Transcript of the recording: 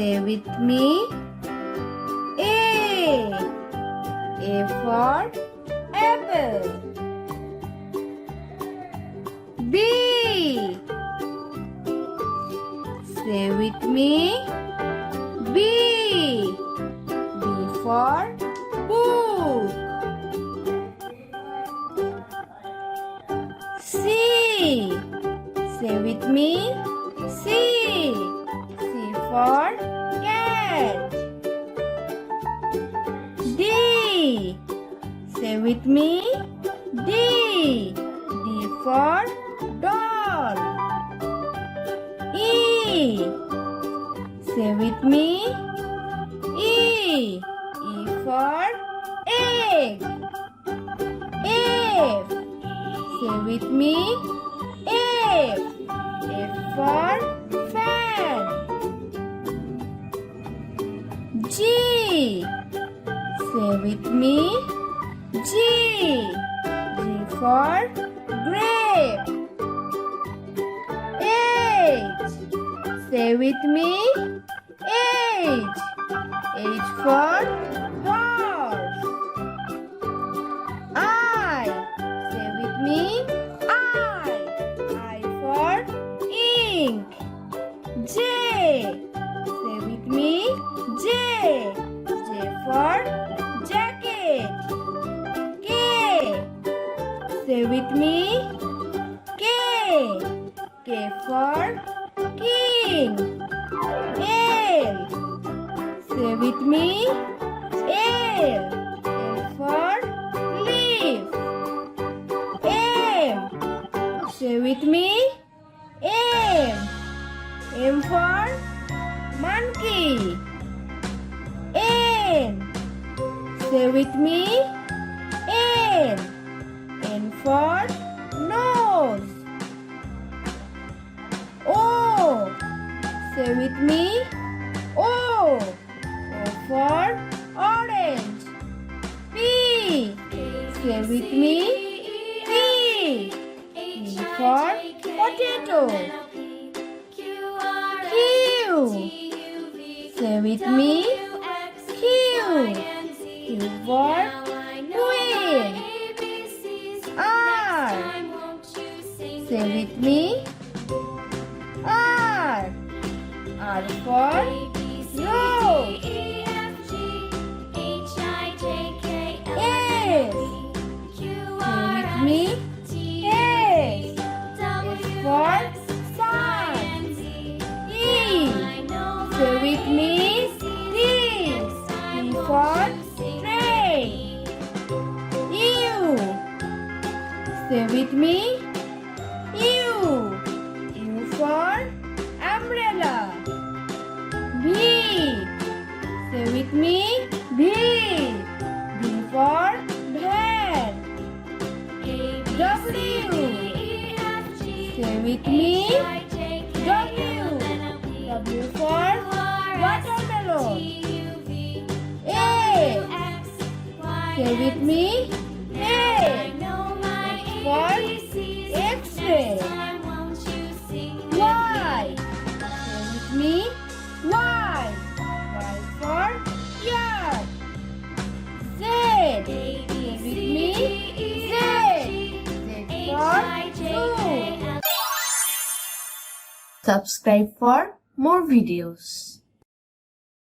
Say with me. A. A for apple. B. Say with me. B. B for book. C. Say with me. C. C for cat. D. Say with me. D. D for doll. E. Say with me. E. E for egg. F. Say with me. F. F for fan. G. Say with me. G. G for grape. H. Say with me. H. H for horse. I. Say with me. I. I for ink. J. Say with me. J. J for jacket. K. Say with me. K. K for king. L. Say with me. L. L for leaf. M. Say with me. M. M for monkey. N. Say with me. N. N for nose. O. Say with me. O. O for orange. P. Say with me. P. P for potato. Q. Say with me. Q. Q for queen. R. Say with me. R. R for rose. S. Say with me. S. S for sun. E. Say with me. T. T for train. U. Say with me. U. U for umbrella. V. Say with me. V. V for van. W. Say with me. W. W for watermelon. A. Say with me. A. For X-ray. Y. Say with me. Y. Y for yard. Z. Say with me. Z. Z for zoo. Subscribe for more videos.